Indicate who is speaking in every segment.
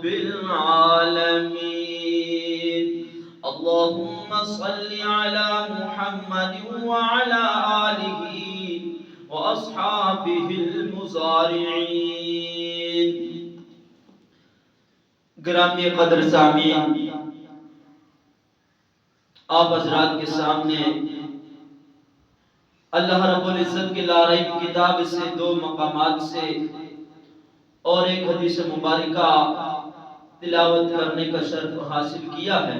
Speaker 1: رب العالمين. اللهم صل على محمد وعلى آله وأصحابه المزارعين. گرامی قدر سامعین، آپ حضرات کے سامنے اللہ رب العزت کی لاریب کتاب سے دو مقامات سے اور ایک حدیث مبارکہ تلاوت کرنے کا شرف حاصل کیا ہے.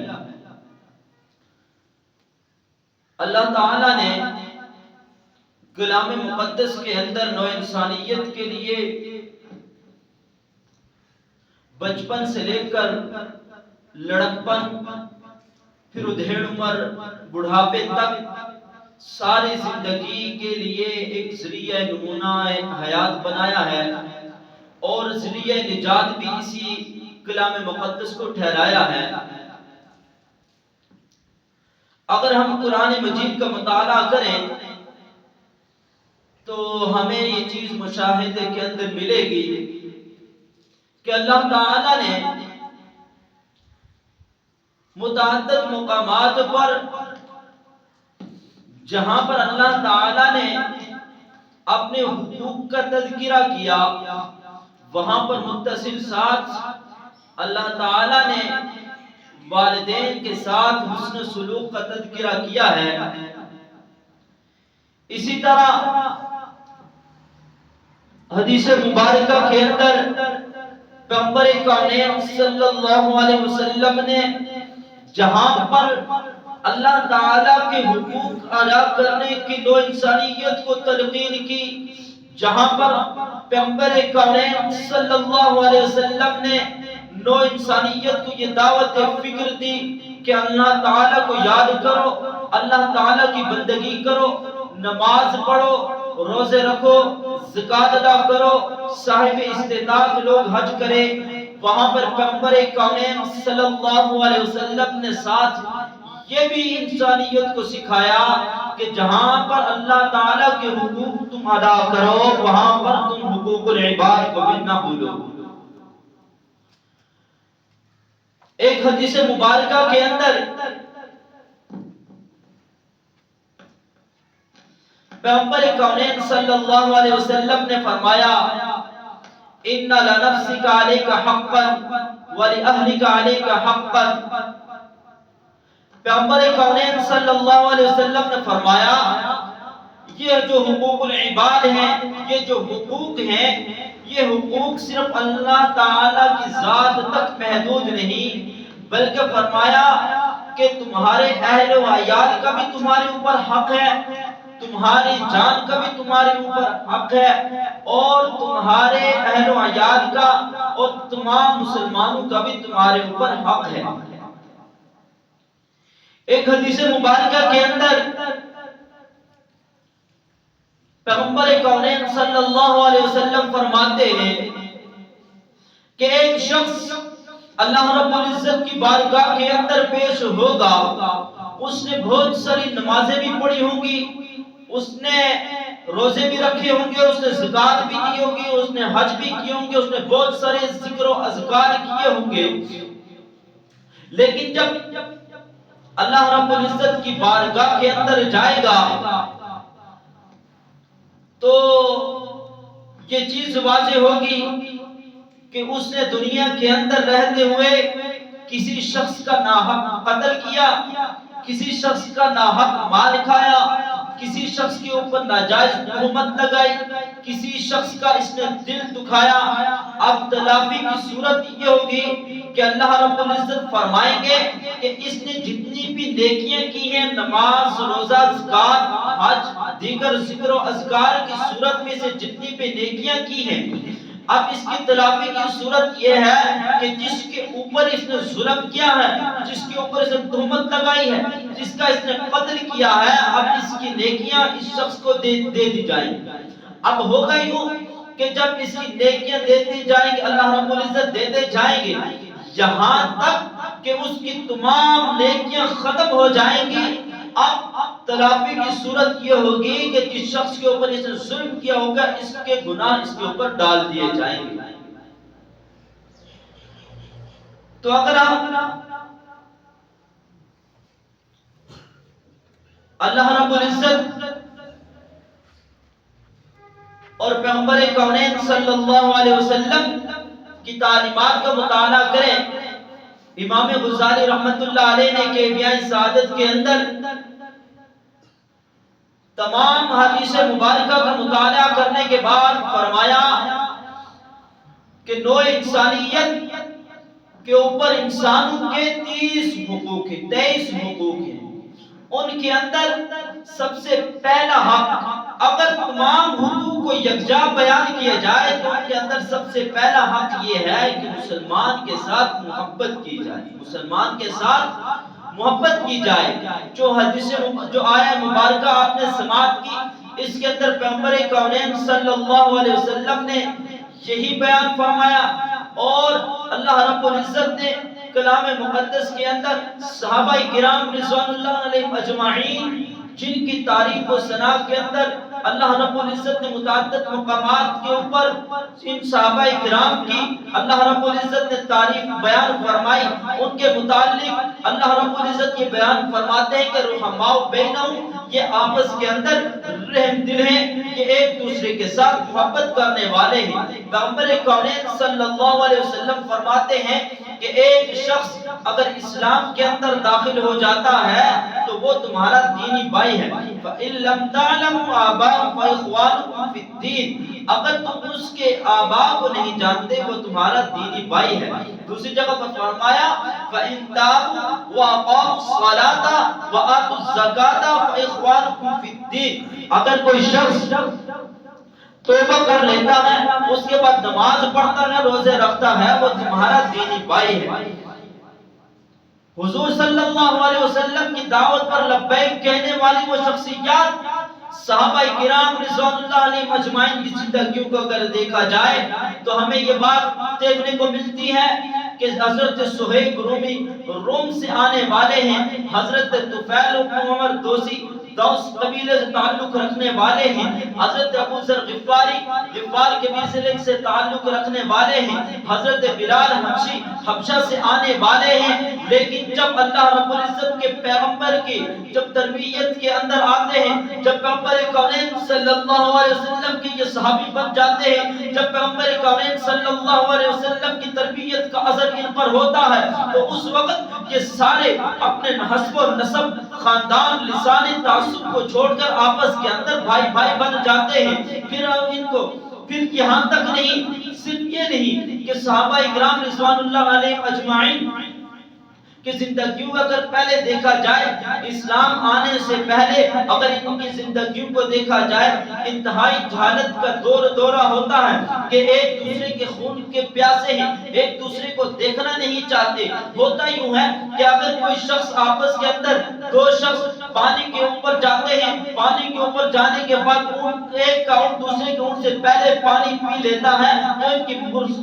Speaker 1: اللہ تعالیٰ نے کلام مقدس کے اندر نوع انسانیت کے لیے بچپن سے لے کر لڑکپن، پھر ادھیڑ عمر، بڑھاپے تک ساری زندگی کے لیے ایک ذریعہ نمونہ حیات بنایا ہے، اور ذریعہ نجات بھی اسی کلام مقدس کو ٹھہرایا ہے. اگر ہم قرآن مجید کا مطالعہ کریں تو ہمیں یہ چیز مشاہدے کے اندر ملے گی کہ اللہ تعالیٰ نے متعدد مقامات پر جہاں پر اللہ تعالیٰ نے اپنے حقوق کا تذکرہ کیا، وہاں پر متصل ساتھ اللہ تعالیٰ نے والدین کے ساتھ حسن سلوک کا تذکرہ کیا ہے. اسی طرح حدیث مبارکہ کے اندر پیغمبر کونین صلی اللہ علیہ وسلم نے جہاں پر اللہ تعالیٰ کے حقوق ادا کرنے کی نوع انسانیت کو تلقین کی، جہاں پر پیغمبر کونین صلی اللہ علیہ وسلم نے نوع انسانیت کو یہ دعوت فکر دی کہ اللہ تعالیٰ کو یاد کرو، اللہ تعالیٰ کی بندگی کرو، نماز پڑھو، روزے رکھو، زکوٰۃ ادا کرو، صاحب استطاعت لوگ حج کریں. وہاں پر پیغمبر کونین صلی اللہ علیہ وسلم نے ساتھ یہ بھی انسانیت کو سکھایا کہ جہاں پر اللہ تعالیٰ کے حقوق تم ادا کرو، وہاں پر تم حقوق العباد کو بھی نہ بھولو. ایک حدیث مبارکہ کے اندر پیغمبر کونین صلی اللہ علیہ وسلم نے فرمایا ان لنفسک علیک حقا ولأہلک علیک حقا. پیغمبر کونین صلی اللہ علیہ وسلم نے فرمایا یہ جو حقوق العباد ہیں، یہ جو حقوق ہیں، یہ حقوق صرف اللہ تعالیٰ کی ذات تک محدود نہیں، بلکہ فرمایا کہ تمہارے اہل و عیال کا بھی تمہارے اوپر حق ہے، تمہاری جان کا بھی تمہارے اوپر حق ہے، اور تمہارے اہل و عیال کا اور تمام مسلمانوں کا بھی تمہارے اوپر حق ہے. ایک حدیث مبارکہ کے اندر پیغمبر کونین صلی اللہ علیہ وسلم فرماتے ہیں کہ ایک شخص اللہ رب العزت کی بارگاہ کے اندر پیش ہوگا، اس نے بہت ساری نمازیں بھی پڑھی ہوں گی، اس نے روزے بھی رکھے ہوں گے، اس نے زکوٰۃ بھی دی ہوگی، اس نے حج بھی کیے ہوں گے، اس نے بہت سارے ذکر و اذکار کیے ہوں گے، لیکن جب اللہ رب العزت کی بارگاہ کے اندر جائے گا تو یہ چیز واضح ہوگی کہ اس نے دنیا کے اندر رہتے ہوئے کسی شخص کا ناحق قتل کیا، کسی شخص کا ناحق مال کھایا، کسی شخص کے اوپر ناجائز تہمت لگائی، کسی شخص کا اس نے دل دکھایا. اب تلافی کی صورت یہ ہوگی کہ اللہ رب العزت فرمائیں گے کہ اس نے جتنی بھی نیکیاں کی ہیں، نماز، روزہ، زکوٰۃ، حج، دیگر ذکر و اذکار کی صورت میں سے جتنی بھی نیکیاں کی ہیں، اب اس کی تلافی کی صورت یہ ہے کہ جس کے اوپر اس نے ظلم کیا ہے، جس کے اوپر اس نے تہمت لگائی ہے، جس کا اس نے قتل کیا ہے، اب اس کی نیکیاں اس شخص کو دے دی جائیں. اب ہوگا یوں کہ جب اس کی نیکیاں دیتے جائیں گے، اللہ رب العزت دیتے جائیں گے، یہاں تک کہ اس کی تمام نیکیاں ختم ہو جائیں گی. اب تلافی کی صورت یہ ہوگی کہ جس شخص کے اوپر اس نے ظلم کیا ہوگا، اس کے گناہ اس کے اوپر ڈال دیے جائیں گے. تو اگر ہم اللہ رب العزت اور پیغمبر کونین صلی اللہ علیہ وسلم کی تعلیمات کا مطالعہ کریں، امام غزالی رحمت اللہ علیہ نے کیمیائے سعادت کے اندر تمام حدیث مبارکہ کا مطالعہ کرنے کے بعد فرمایا کہ نوع انسانیت کے اوپر انسانوں کے 30 حقوق ہیں، 23 حقوق ہیں۔ ان کے اندر سب سے پہلا حق، اگر تمام حقوق کو یکجا بیان کیا جائے تو ان کے اندر سب سے پہلا حق یہ ہے کہ مسلمان کے ساتھ محبت کی جائے، مسلمان کے ساتھ محبت کی جائے۔ جو آیہ مبارکہ آپ نے سماعت کی، اس کے اندر پیغمبر کونین صلی اللہ علیہ وسلم نے یہی بیان فرمایا، اور اللہ رب العزت نے کلام مقدس کے اندر صحابہ کرام رضوان اللہ علیہم اجمعین جن کی تعریف و ثنا کے اندر اللہ رب العزت نے متعدد مقامات کے اوپر ان صحابہ کرام کی اللہ رب العزت نے تعریف بیان فرمائی، ان کے متعلق اللہ رب العزت یہ بیان فرماتے ہیں کہ رحماء بینہم، یہ آپس کے اندر رحم دل ہیں، یہ ایک دوسرے کے ساتھ محبت کرنے والے ہیں۔ پیغمبر کونین صلی اللہ علیہ وسلم فرماتے ہیں کہ ایک شخص اگر اسلام کے اندر داخل ہو جاتا ہے تو وہ تمہارا دینی بھائی ہے۔ فَإِن لَمْ تَعْلَمُوا آبَاءَهُمْ فَإِخْوَانُكُمْ فِي الدِّينِ، اگر تم اس کے آباء کو نہیں جانتے وہ تمہارا دینی بھائی ہے۔ دوسری جگہ پر فرمایا فَإِن تَابُوا وَأَقَامُوا الصَّلَاةَ وَآتُوا الزَّكَاةَ فَإِخْوَانُكُمْ فِي الدِّينِ، اگر کوئی شخص توبہ کر لیتا ہے، اس کے بعد نماز پڑھتا ہے، روزے رکھتا ہے، وہ تمہارا دینی بھائی ہے۔ حضور صلی اللہ علیہ وسلم کی دعوت پر لبیک کہنے والی وہ شخصیات صحابہ کرام رضوان اللہ علیہ مجمعین کی زندگیوں کو اگر دیکھا جائے تو ہمیں یہ بات دیکھنے کو ملتی ہے کہ حضرت سہیب رومی روم سے آنے والے ہیں، حضرت طفیل بن عمر دوسی دوس قبیلے سے تعلق رکھنے والے ہیں، حضرت ابو ذر غفاری غفار قبیلے سے تعلق رکھنے والے ہیں، حضرت بلال حبشی حبشہ سے آنے والے ہیں، لیکن جب اللہ رب العزت کے پیغمبر کی جب تربیت کے اندر آتے ہیں، جب پیغمبر کونین صلی اللہ علیہ وسلم کی یہ صحابی بن جاتے ہیں، جب پیغمبر کونین صلی اللہ علیہ وسلم کی تربیت کا اثر ان پر ہوتا ہے تو اس وقت یہ سارے اپنے حسب و نسب خاندان لسانی تعصب کو چھوڑ کر آپس کے اندر بھائی بھائی بن جاتے ہیں۔ پھر یہاں تک نہیں، صرف یہ نہیں کہ صحابہ اکرام رضوان اللہ علیہ اجمعین کہ زندگیوں اگر پہلے دیکھا جائے، اسلام آنے سے پہلے اگر ان کی زندگیوں کو دیکھا جائے، انتہائی جہالت کا دورہ ہوتا ہے کہ ایک دوسرے کے خون کے پیاسے ہیں، ایک دوسرے کو دیکھنا نہیں چاہتے۔ ہوتا یوں ہے کہ اگر کوئی شخص آپس کے اندر دو شخص پانی کے اوپر جاتے ہیں، پانی کے اوپر جانے کے بعد ایک کا اونٹ دوسرے کے اونٹ سے پہلے پانی پی لیتا ہے تو ان کی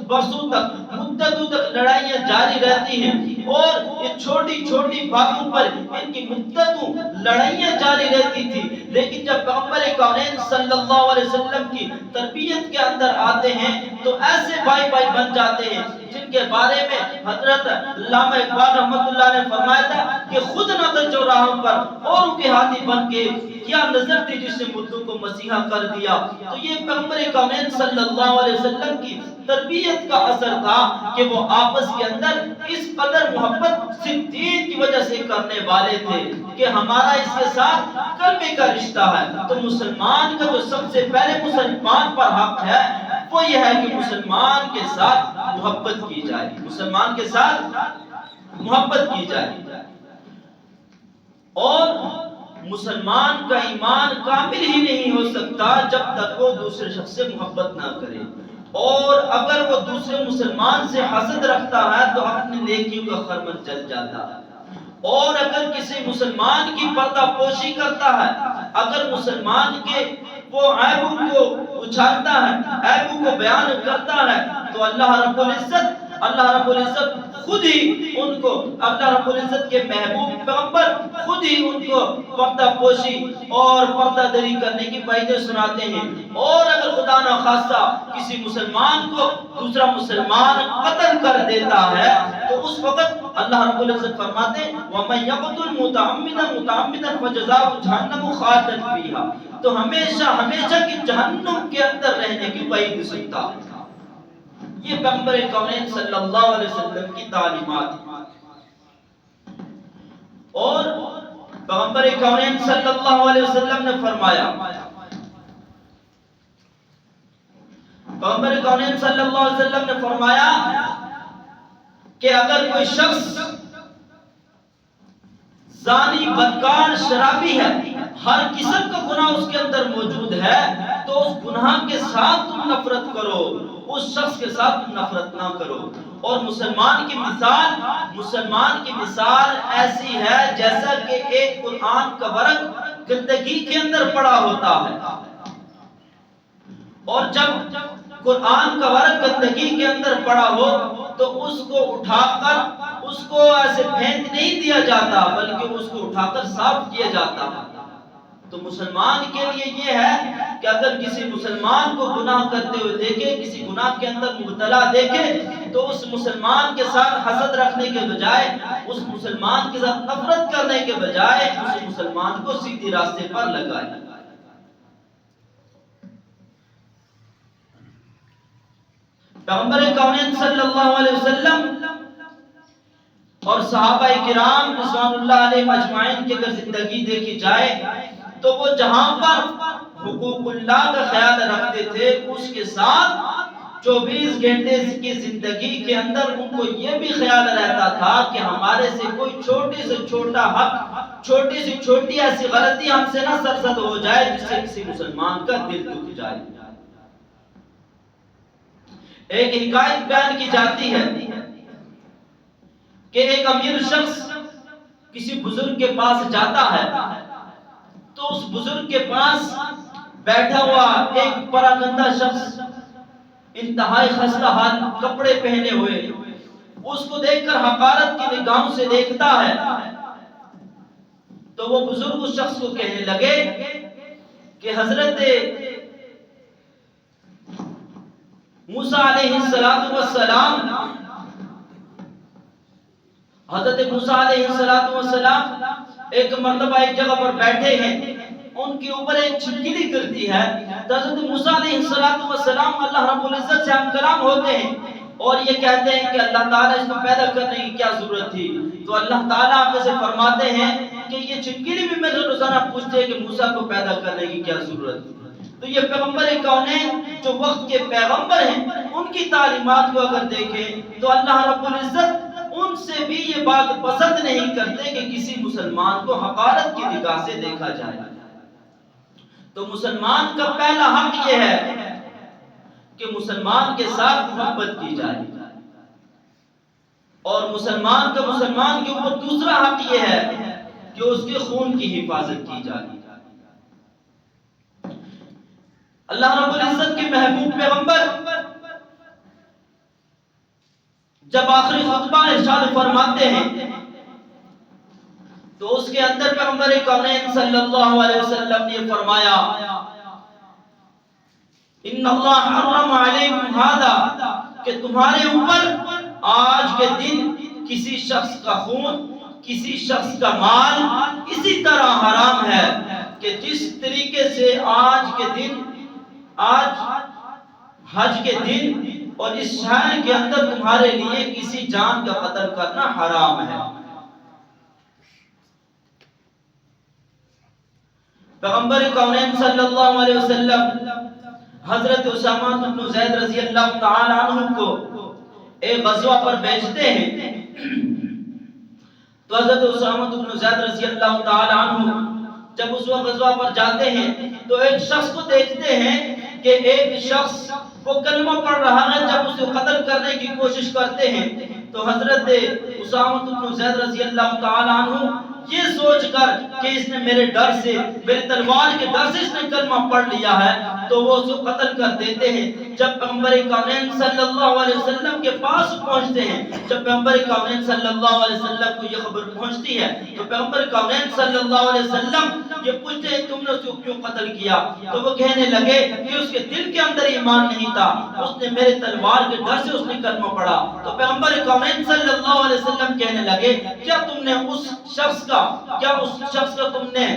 Speaker 1: برسوں تک مدتوں تک لڑائیاں جاری رہتی ہیں، اور یہ چھوٹی چھوٹی باتوں پر ان کی مدتوں لڑائیاں جاری رہتی تھی۔ لیکن جب پیغمبر کونین صلی اللہ علیہ وسلم کی تربیت کے اندر آتے ہیں تو ایسے بھائی بھائی بن جاتے ہیں جن کے بارے میں حضرت علامہ اقبال رحمۃ اللہ نے فرمایا تھا کہ خود نظر جو راہوں پر اوروں کے ہاتھی بن کے کیا نظر تھی جس نے مردوں کو مسیحا کر دیا۔ تو یہ پیغمبر کونین صلی اللہ علیہ وسلم کی تربیت کا اثر تھا کہ وہ آپس کے اندر اس قدر محبت صرف دین کی وجہ سے کرنے والے تھے کہ ہمارا اس کے ساتھ قلبی کا رشتہ ہے۔ تو مسلمان کا جو سب سے پہلے مسلمان پر حق ہے وہ یہ ہے کہ مسلمان کے ساتھ محبت کی جائے، مسلمان کے ساتھ محبت کی جائے، اور مسلمان کا ایمان کامل ہی نہیں ہو سکتا جب تک وہ دوسرے شخص سے محبت نہ کرے، اور اگر وہ دوسرے مسلمان سے حسد رکھتا ہے تو اپنی نیکیوں کا خرمن جل جاتا ہے، اور اگر کسی مسلمان کی پردہ پوشی کرتا ہے، اگر مسلمان کے وہ عیبوں کو اچھالتا ہے، عیبوں کو بیان کرتا ہے، تو اللہ رب العزت اللہ رب العزت خود ہی ان کو، اللہ رب العزت کے محبوب پیغمبر خود ہی ان کو پردہ پوشی اور پردہ دری کرنے کی وعدے سناتے ہیں۔ اور اگر خدا نخواستہ کسی مسلمان کو دوسرا مسلمان قتل کر دیتا ہے تو اس وقت اللہ رب العزت فرماتے ہیں وَمَن يَقْتُلْ مُتَعَمِّدًا فَجَزَاؤُهُ جَهَنَّمُ خَالِدًا فِيهَا، تو ہمیشہ کی جہنم کے اندر رہنے کی وعید سنتا ہے۔ یہ پیغمبر کونین صلی اللہ علیہ وسلم کی تعلیمات ہیں۔ اور پیغمبر کونین صلی اللہ علیہ وسلم نے فرمایا، پیغمبر کونین صلی اللہ علیہ وسلم نے فرمایا کہ اگر کوئی شخص زانی، بدکار، شرابی ہے، ہر قسم کا گناہ اس کے اندر موجود ہے، تو اس گناہ کے ساتھ تم نفرت کرو، اس شخص کے ساتھ تم نفرت نہ کرو۔ اور مسلمان کی مثال ایسی ہے جیسا کہ ایک قرآن کا ورق گندگی کے اندر پڑا ہوتا ہے، اور جب قرآن کا ورق گندگی کے اندر پڑا ہو تو اس کو اٹھا کر اس کو ایسے پھینک نہیں دیا جاتا بلکہ اس کو اٹھا کر صاف کیا جاتا ہے۔ تو مسلمان کے لیے یہ ہے کہ اگر کسی مسلمان کو گناہ کرتے ہوئے دیکھے، کسی گناہ کے اندر مبتلا دیکھے، تو اس مسلمان کے ساتھ حسد رکھنے کے بجائے، اس مسلمان کے ساتھ نفرت کرنے کے بجائے اس مسلمان کو سیدھی راستے پر لگائے۔ پیغمبر کونین صلی اللہ علیہ وسلم اور صحابہ کرام رضوان اللہ علیہ مجمعین کی اگر زندگی دیکھی جائے تو وہ جہاں پر حقوق اللہ کا خیال رکھتے تھے، اس کے ساتھ 24 گھنٹے کی زندگی کے اندر ان کو یہ بھی خیال رہتا تھا کہ ہمارے سے کوئی چھوٹی سے چھوٹا حق، چھوٹی سے چھوٹی ایسی غلطی ہم سے نہ سرزد ہو جائے جس سے کسی مسلمان کا دل دکھ جائے۔ ایک حکایت بیان کی جاتی ہے کہ ایک امیر شخص کسی بزرگ کے پاس جاتا ہے تو اس بزرگ کے پاس بیٹھا ہوا ایک پراگندہ شخص، انتہائی خستہ حال کپڑے پہنے ہوئے، اس کو دیکھ کر حقارت کی نگاہوں سے دیکھتا ہے۔ تو وہ بزرگ اس شخص کو کہنے لگے کہ حضرت موسیٰ علیہ السلام، حضرت موسیٰ علیہ السلام ایک مرتبہ ایک جگہ پر بیٹھے ہیں، ان کے اوپر ایک چھٹکلی گرتی ہے، تو حضرت موسیٰ علیہ السلام اللہ رب العزت سے ہم کلام ہوتے ہیں اور یہ کہتے ہیں کہ اللہ تعالیٰ اس کو پیدا کرنے کی کیا ضرورت تھی؟ تو اللہ تعالیٰ آپ سے فرماتے ہیں کہ یہ چھٹکلی بھی میرے روزانہ پوچھتے ہیں کہ موسیٰ کو پیدا کرنے کی کیا ضرورت تھی۔ تو یہ پیغمبر کونین جو وقت کے پیغمبر ہیں، ان کی تعلیمات کو اگر دیکھیں تو اللہ رب العزت ان سے بھی یہ بات پسند نہیں کرتے کہ کسی مسلمان کو حقارت کی نگاہ سے دیکھا جائے۔ تو مسلمان کا پہلا حق یہ ہے کہ مسلمان کے ساتھ محبت کی جائے، اور مسلمان کے اوپر دوسرا حق یہ ہے کہ اس کے خون کی حفاظت کی جائے۔ اللہ رب العزت کے محبوب پیغمبر جب آخری خطبہ ارشاد فرماتے ہیں تو اس کے اندر پیغمبر کونین صلی اللہ علیہ وسلم نے فرمایا ان اللہ حرم علیکم ھذا، کہ تمہارے اوپر آج کے دن کسی شخص کا خون، کسی شخص کا مال اسی طرح حرام ہے کہ جس طریقے سے آج حج کے دن اور اس شہر کے اندر تمہارے لیے کسی جان کا قتل کرنا حرام ہے۔ پیغمبر کونین صلی اللہ علیہ وسلم حضرت اسامہ بن زید رضی اللہ تعالی عنہ کو ایک غزوہ پر بھیجتے ہیں، تو حضرت اسامہ بن زید رضی اللہ تعالی عنہ جب اس غزوہ پر جاتے ہیں تو ایک شخص کو دیکھتے ہیں کہ ایک شخص وہ کلمہ پڑھ رہا ہے، جب اسے قتل کرنے کی کوشش کرتے ہیں تو حضرت اسامہ بن زید رضی اللہ تعالی عنہ یہ سوچ کر کہ اس نے میرے ڈر سے، میرے تلوار کے ڈر سے اس نے کلمہ پڑھ لیا ہے، تو وہ اس کو قتل کر دیتے ہیں۔ جب پیغمبر کونین صلی اللہ علیہ وسلم کے پاس پہنچتے ہیں، جب پیغمبر کونین صلی اللہ علیہ وسلم کو یہ خبر پہنچتی ہے تو پیغمبر کونین صلی اللہ علیہ وسلم یہ پوچھتے ہیں تم نے اس کو کیوں قتل کیا؟ تو وہ کہنے لگے کہ اس کے دل کے اندر ایمان نہیں تھا، اس نے میرے تلوار کے ڈر سے اس نے کلمہ پڑھا۔ تو پیغمبر کونین صلی اللہ علیہ وسلم کہنے لگے کیا تم نے اس شخص کا تم نے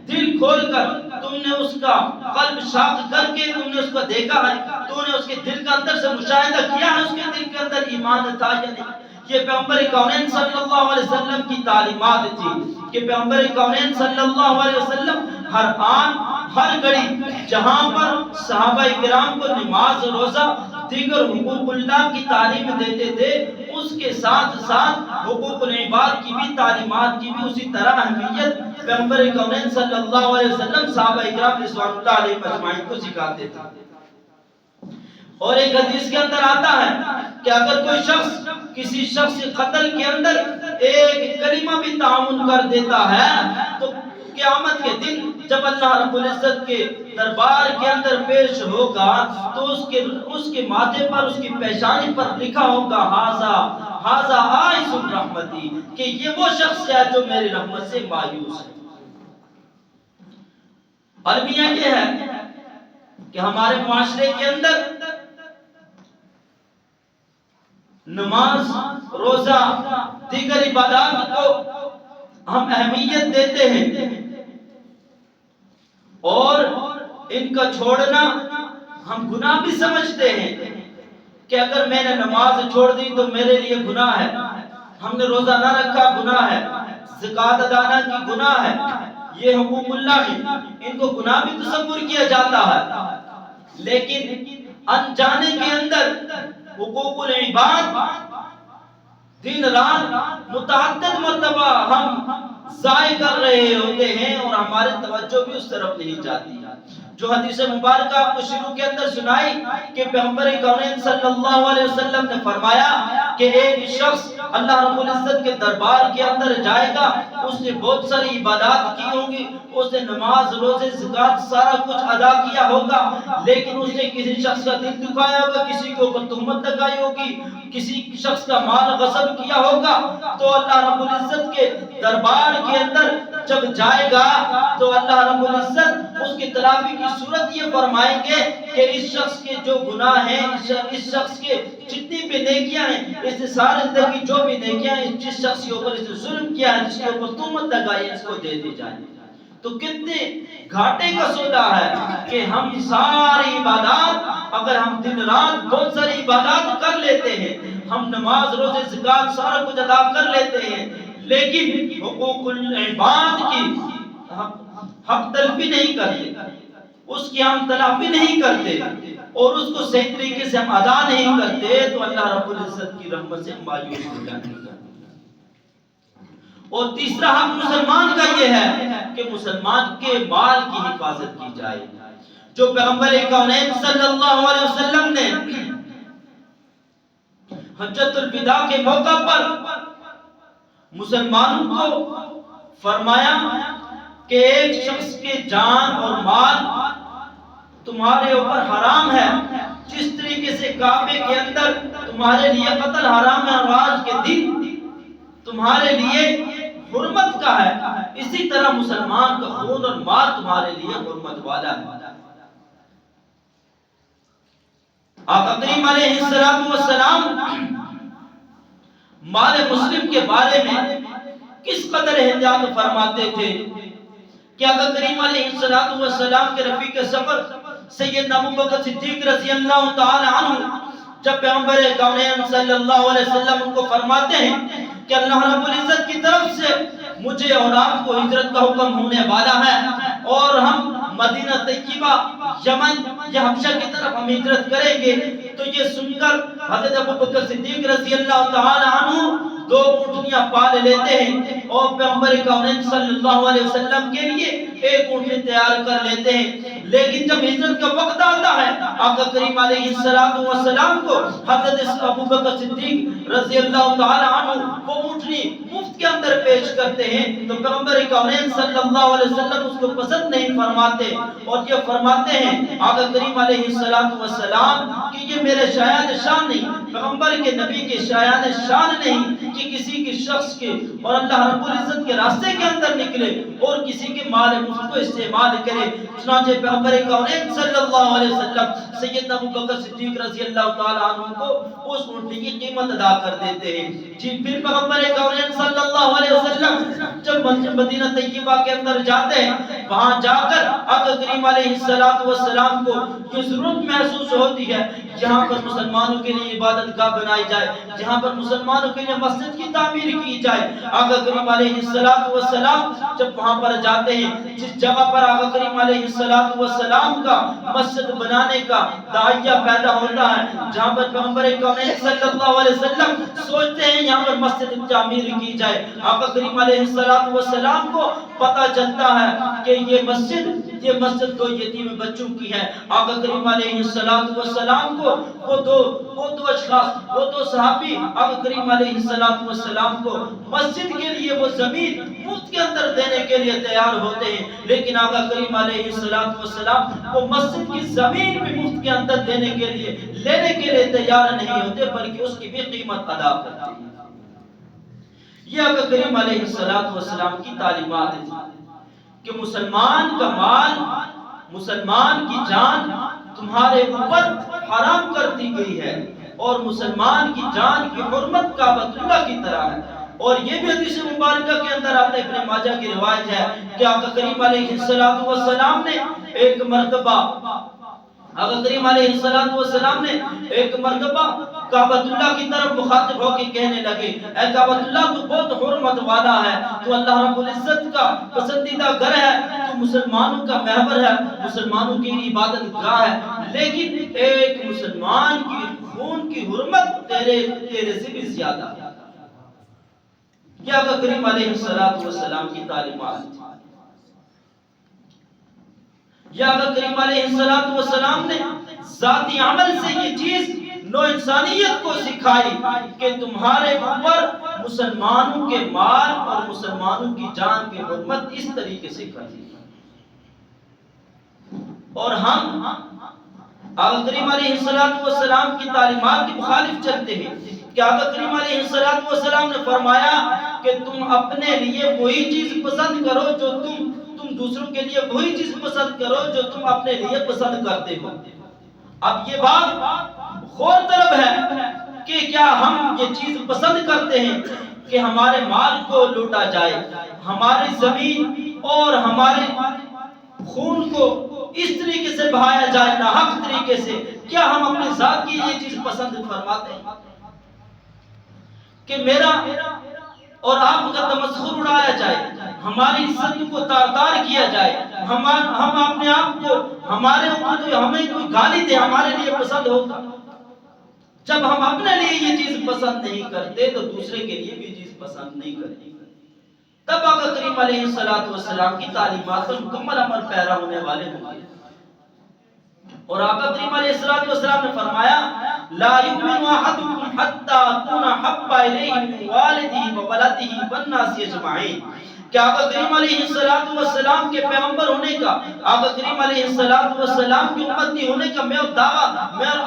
Speaker 1: دل کھول کر، تم نے اس کا قلب شاق کر کے تم نے اس کو دیکھا ہے؟ تو نے اس کے دل کے اندر سے مشاہدہ کیا ہے اس کے دل کے اندر ایمان تھا یا نہیں؟ یہ پیغمبر کونین صلی اللہ علیہ وسلم کی تعلیمات تھی کہ پیغمبر کونین صلی اللہ علیہ وسلم ہر آن ہر گھڑی جہاں پر صحابہ کرام کو نماز، روزہ، دیگر حقوق اللہ کی تعلیم دیتے تھے، اس کے ساتھ ساتھ حقوق العباد کی بھی تعلیمات کی بھی اسی طرح اہمیت پیغمبر کونین صلی اللہ علیہ وسلم صحابہ کرام رضوان اللہ علیہ مجمعین کو سکھاتے تھے۔ اور ایک حدیث کے اندر آتا ہے کہ اگر کوئی شخص کسی شخص کے قتل کے اندر ایک کلمہ بھی تعاون کر دیتا ہے تو قیامت کے دن جب اللہ رب العزت کے دربار کے اندر پیش ہوگا تو اس کے ماتھے پر، اس کی پیشانی پر لکھا ہوگا ہاذا عائز الرحمتی، کہ یہ وہ شخص ہے جو میری رحمت سے مایوس ہے۔ المیہ یہ ہے کہ ہمارے معاشرے کے اندر نماز، روزہ، دیگر عبادات کو ہم اہمیت دیتے ہیں اور ان کا چھوڑنا ہم گناہ بھی سمجھتے ہیں کہ اگر میں نے نماز چھوڑ دی تو میرے لیے گناہ ہے، ہم نے روزہ نہ رکھا گناہ ہے، زکوٰۃ ادا نہ کی گناہ ہے، یہ حقوق اللہ کی، ان کو گناہ بھی تصور کیا جاتا ہے۔ لیکن انجانے کے اندر حقوق العباد دن رات متعدد مرتبہ ہم ضائع کر رہے ہوتے ہیں اور ہماری توجہ بھی اس طرف نہیں جاتی۔ جو حدیث مبارکہ آپ کو شروع کے اندر سنائی کہ پیغمبر کونین صلی اللہ علیہ وسلم نے فرمایا کہ ایک شخص اللہ رب العزت کے دربار کے اندر جائے گا، اس نے بہت ساری عبادات کی ہوں گی، اس نے نماز، روزے، زکوٰۃ سارا کچھ ادا کیا ہوگا، لیکن اس نے کسی شخص کا دل دکھایا ہوگا، کسی کے اوپر تہمت لگائی ہوگی، کسی شخص کا مال غصب کیا ہوگا، تو اللہ رب العزت کے دربار کے اندر جب جائے گا تو اللہ رب العزت اس کی تلافی کی صورت یہ فرمائیں گے کہ اس شخص کے جو گناہ ہیں، اس شخص کے جتنی بھی نیکیاں ہیں، اس نے ساری زندگی جو بھی نیکیاں ہیں، جس شخص کے اوپر اس نے ظلم کیا ہے، جس کے اوپر تہمت لگائی ہے، اس کو دے دی جائے۔ تو کتنے گھاٹے کا سودا ہے کہ ہم ساری عبادات، اگر ہم دن رات بہت ساری عبادات کر لیتے ہیں، ہم نماز، روزے، زکوٰۃ سارا کچھ ادا کر لیتے ہیں، لیکن حقوق العباد کی حق تلفی نہیں کرتے، اس کی ہم تلافی نہیں کرتے اور اس کو صحیح طریقے سے ہم ادا نہیں کرتے تو اللہ رب العزت کی رحمت سے مایوس ہو جاتے ہیں۔ اور تیسرا حق مسلمان کا یہ ہے کہ مسلمان کے مال کی حفاظت کی جائے، جو پیغمبر کونین صلی اللہ علیہ وسلم نے حجۃ الوداع کے موقع پر مسلمانوں کو فرمایا کہ ایک شخص کے جان اور مال تمہارے اوپر حرام ہے، جس طریقے سے کعبے کے اندر تمہارے لیے قتل حرام ہے اور آج کے دن تمہارے لیے حرمت کا ہے، اسی طرح مسلمان کا خون اور مال تمہارے لیے حرمت والا ہے۔ آقا کریم علیہ السلام مال مسلم کے بارے میں کس قدر احتیاط فرماتے تھے کہ آقا کریم علیہ السلام کے رفیق سفر سیدنا ابوبکر صدیق رضی اللہ تعالی عنہ جب پیغمبر کونین صلی اللہ علیہ وسلم ان کو فرماتے ہیں کہ اللہ رب العزت کی طرف سے مجھے اور آپ کو ہجرت کا حکم ہونے والا ہے اور ہم مدینہ طیبہ، یمن یا حبشہ کی طرف ہم ہجرت کریں گے، تو یہ سن کر حضرت ابوبکر صدیق رضی اللہ تعالی عنہ 2 اونٹنیاں پال لیتے ہیں اور پیغمبر کونین صلی اللہ علیہ وسلم کے لیے 1 اونٹنی تیار کر لیتے ہیں، لیکن جب ہجرت کا وقت آتا ہے آقا کریم علیہ السلام کو حضرت ابو بکر صدیق رضی اللہ تعالی عنہ وہ اونٹنی مفت کے اندر پیش کرتے ہیں تو پیغمبر کونین صلی اللہ علیہ وسلم اس کو پسند نہیں فرماتے اور یہ فرماتے ہیں آقا کریم علیہ السلام کہ یہ میرے شایان شان نہیں، پیغمبر کے نبی کے شایان شان نہیں کہ کسی کے شخص کے اور اللہ رب العزت کے راستے کے اندر نکلے اور کسی کے مال مفت کو استعمال کرے۔ چنانچہ پیغمبر کونین صلی اللہ علیہ وسلم سیدنا ابو بکر صدیق رضی اللہ تعالی عنہ کو اس اونٹنی کی قیمت ادا کر دیتے ہیں۔ جی پھر پیغمبر کونین صلی اللہ علیہ وسلم جب مدینہ طیبہ کے اندر جاتے ہیں وہاں جا کر آقا کریم علیہ السلام کو یہ ضرورت محسوس ہوتی ہے جہاں پر مسلمانوں کے لیے عبادت گاہ بنائی جائے، جہاں پر مسلمانوں کے لیے مسجد کی تعمیر کی جائے۔ آقا کریم علیہ السلام جب وہاں پر جاتے ہیں جس جگہ پر آقا کریم علیہ السلام کا مسجد بنانے کا داعیہ پیدا ہوتا ہے، جہاں پر پیغمبر کونین صلی اللہ علیہ وسلم سوچتے ہیں یہاں پر مسجد تعمیر کی جائے، آقا کریم علیہ السلام کو پتہ چلتا ہے کہ یہ مسجد دو یتیم بچوں کی ہے۔ آقا کریم علیہ السلام کو وہ دو اشخاص، وہ دو صحابی آقا کریم علیہ السلام کو مسجد کے لیے وہ زمین مفت کے اندر دینے کے لیے تیار ہوتے ہیں، لیکن آقا کریم علیہ السلام وہ مسجد کی زمین بھی مفت کے اندر لینے کے لیے تیار نہیں ہوتے بلکہ اس کی بھی قیمت ادا کرتے ہیں۔ یہ آقا کریم علیہ السلام کی تعلیمات ہیں کہ مسلمان کا مال، مسلمان کی جان تمہارے اوپر حرام کر دی گئی ہے اور مسلمان کی جان کی حرمت کعبۃ اللہ کی طرح ہے۔ اور یہ بھی حدیث مبارکہ کے اندر آتا ہے، ابن ماجہ کی روایت ہے کہ آقا کریم علیہ السلام نے ایک مرتبہ کعبۃ اللہ کی طرف مخاطب ہو کے کہنے لگے اے کعبۃ اللہ تو بہت حرمت والا ہے، تو اللہ رب العزت کا پسندیدہ گھر ہے، تو مسلمانوں کا محور ہے، مسلمانوں کی عبادت گاہ ہے، لیکن ایک مسلمان کی خون کی حرمت تیرے سے بھی زیادہ ہے۔ یہ آقا کریم علیہ السلام کی تعلیمات تھی۔ یہ آقا کریم علیہ السلام نے ذاتی عمل سے یہ چیز نو انسانیت کو سکھائی کہ تمہارے اوپر مسلمانوں کے مال اور مسلمانوں کی جان کی حرمت اس طریقے سے کرنی ہے۔ اور ہم آقا کریم علیہ السلام کی تعلیمات کی مخالف چلتے ہیں کہ آقا کریم علیہ السلام نے فرمایا کہ تم اپنے لیے وہی چیز پسند کرو جو تم دوسروں کے لیے وہی چیز پسند کرو جو تم اپنے لیے پسند کرتے ہو۔ اب یہ بات غور طلب ہے کہ کیا ہم یہ چیز پسند کرتے ہیں کہ ہمارے مال کو لوٹا جائے، ہماری زمین اور ہمارے خون کو اس طریقے سے بہایا جائے ناحق طریقے سے؟ کیا ہم اپنی ذات کی یہ چیز پسند فرماتے ہیں کہ میرا اور آپ کا تمسخر اڑایا جائے، ہماری عزت کو تار کیا جائے، ہم اپنے آپ کو ہمارے اوپر ہمیں کوئی گالی دے ہمارے لیے پسند ہوگا؟ جب ہم اپنے لیے یہ چیز پسند نہیں کرتے تو دوسرے کے لیے بھی چیز پسند نہیں کرتے۔ تب آقا کریم علیہ السلام کی تعلیمات پر مکمل عمل پیرا ہونے والے ہوں گے۔ اور آقا کریم علیہ السلام نے فرمایا لا یؤمن احدکم حتی اکون احب الیہ من والدہ وولدہ والناس اجمعین، کہ آقا کریم علیہ السلام کے پیغمبر ہونے کا، آقا کریم علیہ السلام کی امتی ہونے کا میں اور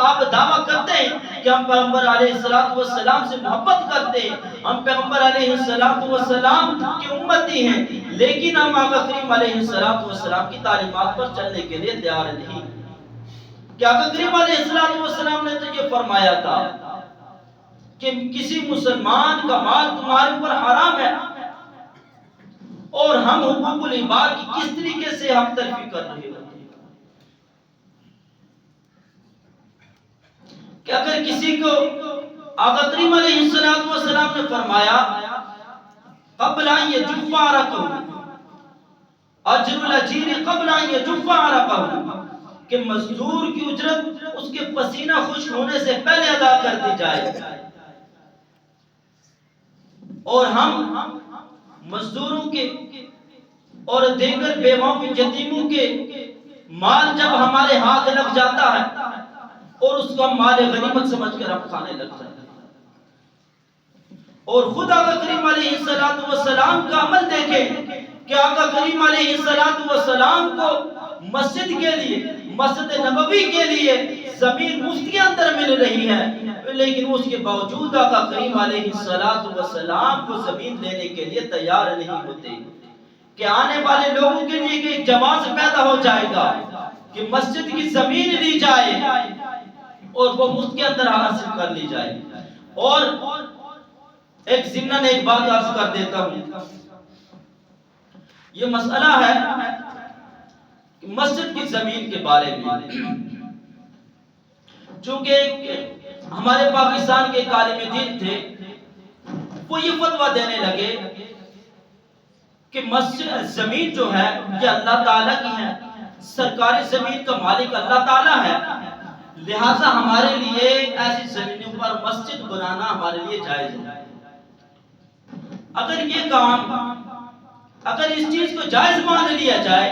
Speaker 1: آپ دعویٰ کرتے ہیں کہ ہم پیغمبر علیہ السلام سے محبت کرتے ہیں، ہم پیغمبر علیہ السلام کی امتی ہیں، لیکن ہم آقا کریم علیہ السلام کی تعلیمات پر چلنے کے لیے تیار نہیں۔ کہ آقا کریم علیہ السلام نے تو یہ فرمایا تھا کہ کسی مسلمان کا مال تمہارے اوپر حرام ہے، اور ہم حقوق العباد کی کس طریقے سے ہم تلفی کر رہے ہوتے ہیں کہ اگر کسی کو آقا کریم علیہ السلام نے فرمایا قبل ان یجف عرقہ اجر الاجیر قبل ان یجف عرقہ، کہ مزدور کی اجرت اس کے پسینہ خشک ہونے سے پہلے ادا کر دی جائے، اور ہم مزدوروں کے اور دیگر بیواؤں کے یتیموں کے مال جب ہمارے ہاتھ لگ جاتا ہے اور اس کو ہم مال غنیمت سمجھ کر ہم کھانے لگ جاتے ہیں، اور خود آقا کریم علیہ السلام کا عمل دیکھیں کہ آقا کریم علیہ السلام کو مسجد کے لیے، مسجد نبوی کے لیے زمین مفت کے اندر مل رہی ہے، لیکن اس کے باوجود آقا کریم علیہ السلام کو زمین لینے کے لیے تیار نہیں ہوتے کہ آنے والے لوگوں کے لیے ایک جواز پیدا ہو جائے گا کہ مسجد کی زمین لی جائے اور وہ مفت کے اندر حاصل کر لی جائے۔ اور ایک ضمن ایک بات عرض کر دیتا ہوں، یہ مسئلہ ہے کہ مسجد کی زمین کے بارے میں، چونکہ ہمارے پاکستان کے ایک عالم دین تھے، وہ یہ فتویٰ دینے لگے کہ مسجد زمین جو ہے یہ اللہ تعالیٰ کی ہے، سرکاری زمین کا مالک اللہ تعالیٰ ہے، لہٰذا ہمارے لیے ایسی زمینوں پر مسجد بنانا ہمارے لیے جائز ہے۔ اگر یہ کام، اگر اس چیز کو جائز مان لیا جائے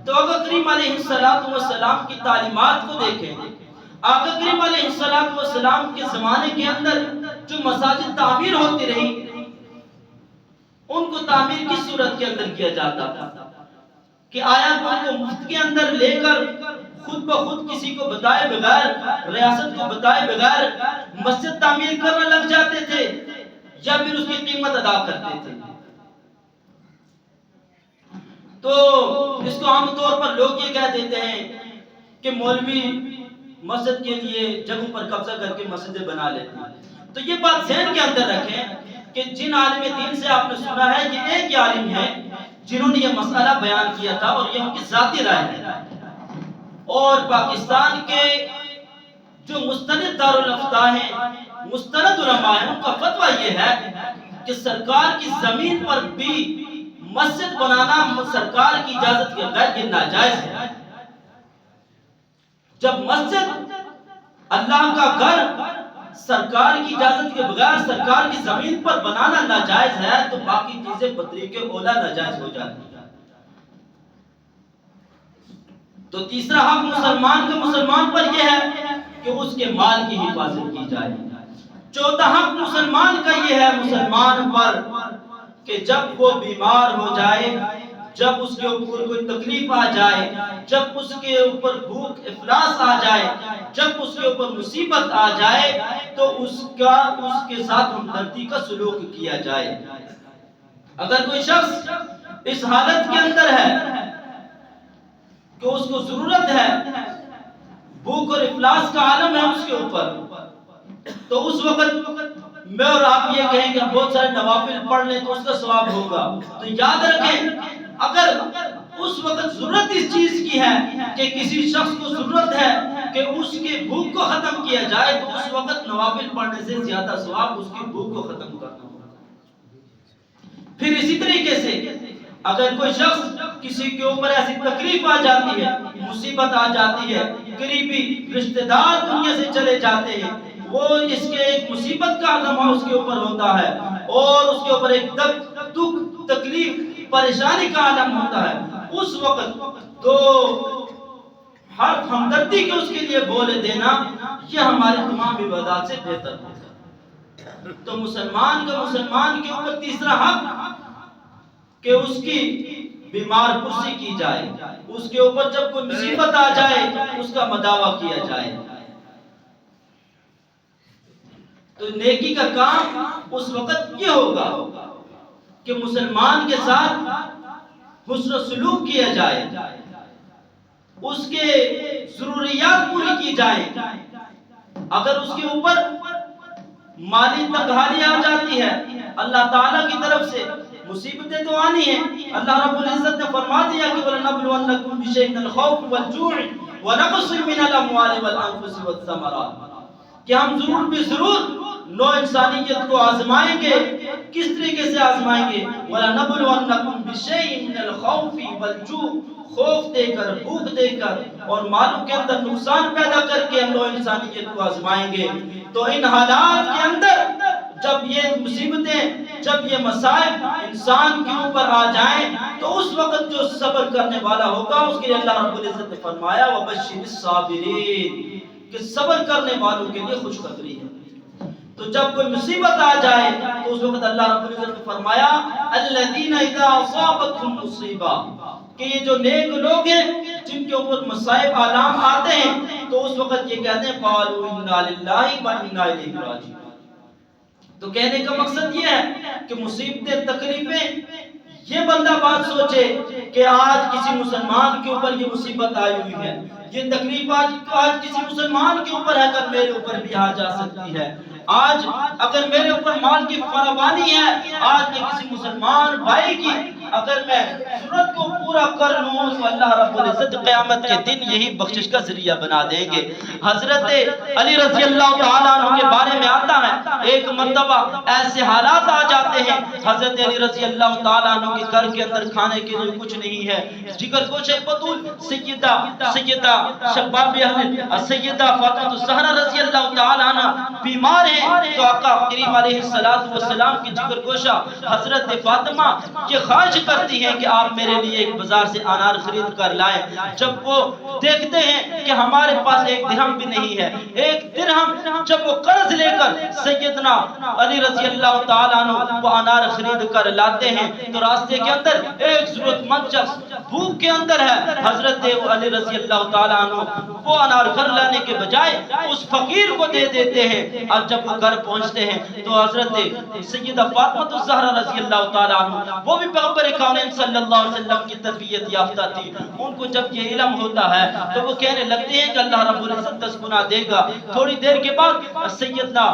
Speaker 1: تو آقا کریم علیہ السلام کی تعلیمات کو دیکھیں۔ آقا کریم علیہ السلام کے زمانے کے اندر جو مساجد تعمیر ہوتی رہی، ان کو تعمیر کس صورت کے اندر کیا جاتا تھا کہ آیا ان کو مفت کے اندر لے کر خود بخود کسی کو بتائے بغیر، ریاست کو بتائے بغیر مسجد تعمیر کرنے لگ جاتے تھے، یا پھر اس کی قیمت ادا کرتے تھے؟ تو اس کو عام طور پر لوگ یہ کہہ دیتے ہیں کہ مولوی مسجد کے لیے جگہوں پر قبضہ کر کے مسجدیں بنا لیتے ہیں۔ تو یہ بات ذہن کے اندر رکھیں کہ جن عالم دین سے آپ نے سنا ہے، یہ ایک عالم ہے جنہوں نے یہ مسئلہ بیان کیا تھا اور یہ ان کی ذاتی رائے ہے، اور پاکستان کے جو مستند دارالفتہ ہیں، مستند علماء ہیں، ان کا فتویٰ یہ ہے کہ سرکار کی زمین پر بھی مسجد بنانا سرکار کی اجازت کے بغیر یہ ناجائز ہے۔ جب مسجد، اللہ کا گھر، سرکار کی اجازت کے بغیر سرکار کی زمین پر بنانا ناجائز ہے تو باقی چیزیں بطریق اولا ناجائز ہو جاتی ہیں۔ تو تیسرا حق مسلمان کا مسلمان پر یہ ہے کہ اس کے مال کی حفاظت کی جائے۔ چوتھا حق مسلمان کا یہ ہے مسلمان پر کہ جب وہ بیمار ہو جائے، جب اس کے اوپر کوئی تکلیف آ جائے، جب اس کے اوپر بھوک افلاس آ جائے، جب اس کے اوپر مصیبت آ جائے تو اس کے ساتھ ہمدردی کا سلوک کیا جائے۔ اگر کوئی شخص اس حالت کے اندر ہے کہ اس کو ضرورت ہے، بھوک اور افلاس کا عالم ہے اس کے اوپر، تو اس وقت میں اور آپ یہ کہیں کہ بہت سارے نوافل پڑھ لیں تو اس کا ثواب ہوگا، تو یاد رکھیں اگر اس وقت ضرورت اس چیز کی ہے کہ کسی شخص کو ضرورت ہے کہ اس کے بھوک کو ختم کیا جائے تو اس وقت نوافل پڑھنے سے زیادہ ثواب اس کی بھوک کو ختم کرنا ہوگا۔ پھر اسی طریقے سے اگر کوئی شخص کسی کے اوپر ایسی تکلیف آ جاتی ہے، مصیبت آ جاتی ہے، قریبی رشتہ دار دنیا سے چلے جاتے ہیں، وہ اس کے ایک مصیبت کا لمحہ اس کے اوپر ہوتا ہے اور اس کے اوپر ایک دکھ، تکلیف، پریشانی کا عالم ہوتا ہے، اس وقت تو ہر ہمدردی کے اس کے لیے بول دینا یہ ہمارے تمام عبادات سے بہتر ہوگا۔ تو مسلمان کا مسلمان کے اوپر تیسرا حق کہ اس کی بیمار پرسی کی جائے، اس کے اوپر جب کوئی مصیبت آ جائے اس کا مداوع کیا جائے۔ تو نیکی کا کام اس وقت یہ ہوگا کہ مسلمان کے ساتھ حسن و سلوک کیا جائے، اس کے ضروریات پوری کی جائیں۔ اگر اس کے اوپر مالی تنگحالی آ جاتی ہے، اللہ تعالیٰ کی طرف سے مصیبتیں تو آنی ہیں، اللہ رب العزت نے فرما دیا کہ وَلَنَبْلُوَنَّكُمْ بِشَيْءٍ مِّنَ الْخَوْفِ وَالْجُوعِ وَنَقْصٍ مِّنَ الْأَمْوَالِ وَالْأَنفُسِ وَالثَّمَرَاتِ، کہ ہم ضرور بھی ضرور نو انسانیت کو آزمائیں گے۔ کس طریقے سے آزمائیں گے؟ وَلَنَبْلُوَنَّكُمْ بِشَيْءٍ مِّنَ الْخَوْفِ وَالْجُوعِ، خوف دے کر، بھوک دے کر اور مالوں کے اندر نقصان پیدا کر کے ہم نو انسانیت کو آزمائیں گے۔ تو ان حالات کے اندر جب یہ مصیبتیں، جب یہ مصائب انسان کے اوپر آ جائیں تو اس وقت جو صبر کرنے والا ہوگا اس کے لیے اللہ رب العزت نے فرمایا وبشر الصابرین کہ صبر کرنے والوں کے لیے خوشخبری ہے۔ تو جب کوئی مصیبت آ جائے تو اس وقت اللہ رب العزت نے فرمایا الذین اذا اصابتهم مصیبہ کہ یہ جو نیک لوگ ہیں جن کے اوپر مصائب آلام آتے ہیں تو اس وقت یہ کہتے ہیں قالوا انا للہ و انا الیہ راجعون۔ تو کہنے کا مقصد یہ ہے کہ مصیبتیں تکلیفیں یہ بندہ بات سوچے کہ آج کسی مسلمان کے اوپر یہ مصیبت آئی ہوئی ہے، یہ تکلیف آج کسی مسلمان کے اوپر ہے، اگر میرے اوپر بھی آ جا سکتی ہے۔ آج اگر میرے اوپر مال کی فراوانی ہے، آج میں کسی مسلمان بھائی کی اگر میں ضرورت کو پورا کر لوں تو اللہ رب العزت قیامت کے دن یہی بخشش کا ذریعہ بنا دیں گے۔ حضرت علی رضی اللہ تعالیٰ عنہ کے بارے میں آتا ہے ایک مرتبہ ایسے حالات آ جاتے ہیں، حضرت علی رضی اللہ تعالیٰ عنہ کے گھر کے اندر کھانے کے لیے کچھ نہیں ہے، جگر گوشہ بطول سیدہ شباب سیدہ فاطمہ الزہرا رضی اللہ تعالیٰ عنہ بیمار ہیں، تو آقا کریم علیہ السلام کی جگر گوشہ حضرت فاطمہ یہ خواہش کرتی ہیں کہ آپ میرے لیے ایک بازار سے انار خرید کر لائیں۔ جب وہ دیکھتے ہیں کہ ہمارے پاس ایک درہم بھی نہیں ہے، ایک درہم جب وہ قرض لے کر سیدنا علی رضی اللہ تعالیٰ عنہ وہ انار خرید کر لاتے ہیں تو راستے کے اندر ایک ضرورت مند شخص بھوک کے اندر ہے، حضرت علی رضی اللہ تعالیٰ عنہ وہ انار گھر لانے کے بجائے اس فقیر کو دے دیتے ہیں۔ اور جب وہ گھر پہنچتے ہیں تو حضرت سیدہ فاطمہ الزہرا رضی اللہ تعالیٰ عنہ وہ بھی پیغمبر کونین صلی اللہ علیہ وسلم کی تربیت یافتہ تھی، ان کو جب یہ علم ہوتا ہے تو وہ کہنے لگتے ہیں کہ اللہ رب العزت 10 گنا دے گا۔ تھوڑی دیر کے بعد سیدنا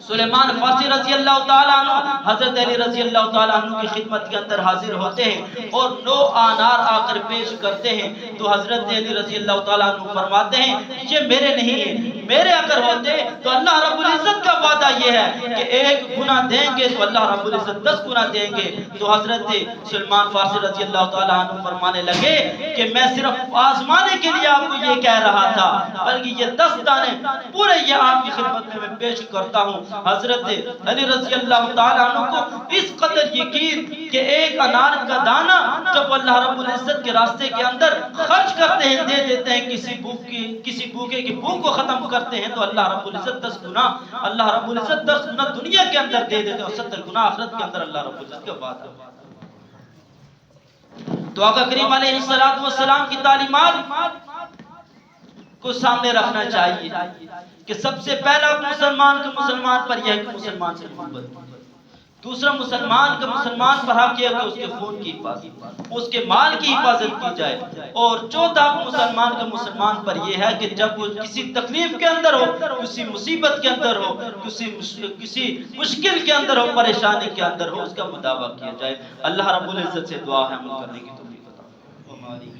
Speaker 1: سلیمان فارسی رضی اللہ تعالیٰ عنہ حضرت علی رضی اللہ تعالیٰ عنہ کی خدمت کے اندر حاضر ہوتے ہیں اور 9 انار آ کر پیش کرتے ہیں، تو حضرت علی رضی اللہ تعالیٰ عنہ فرماتے ہیں یہ میرے نہیں ہیں، میرے اگر ہوتے تو اللہ رب العزت کا وعدہ یہ ہے کہ 1 گنا دیں گے تو اللہ رب العزت 10 گنا دیں گے۔ تو حضرت سلیمان فارسی رضی اللہ تعالیٰ عنہ فرمانے لگے کہ میں صرف آزمانے کے لیے آپ کو یہ کہہ رہا تھا، بلکہ یہ 10 دانے پورے یہ آپ کی خدمت میں پیش کرتا ہوں۔ حضرت علی رضی اللہ تعالیٰ عنہ کو اس قدر یقین کہ 1 انار کا دانہ جب اللہ رب العزت کے راستے کے اندر خرچ کرتے ہیں، دے دیتے ہیں، کسی بھوکے کی بھوک کو ختم کرتے ہیں تو اللہ رب العزت 10 گنا اللہ رب العزت 10 گنا دنیا کے اندر دے دیتے ہیں اور 70 گنا آخرت کے اندر اللہ رب العزت کا وعدہ۔ تو آقا کریم علیہ السلام کی تعلیمات کو سامنے رکھنا چاہیے کہ سب سے پہلا مسلمان کا مسلمان پر یہ ہے کہ مسلمان سے محبت، دوسرا مسلمان کا مسلمان پر حق ہے کہ اس کے خون کی حفاظت، اس کے مال کی حفاظت کی جائے، اور چوتھا مسلمان کا مسلمان پر یہ ہے کہ جب وہ کسی تکلیف کے اندر ہو، کسی مصیبت کے اندر ہو، کسی مشکل کے اندر ہو، پریشانی کے اندر ہو، اس کا مداوع کیا جائے۔ اللہ رب العزت سے دعا ہے عمل کرنے کی توفیق عطا فرمائے۔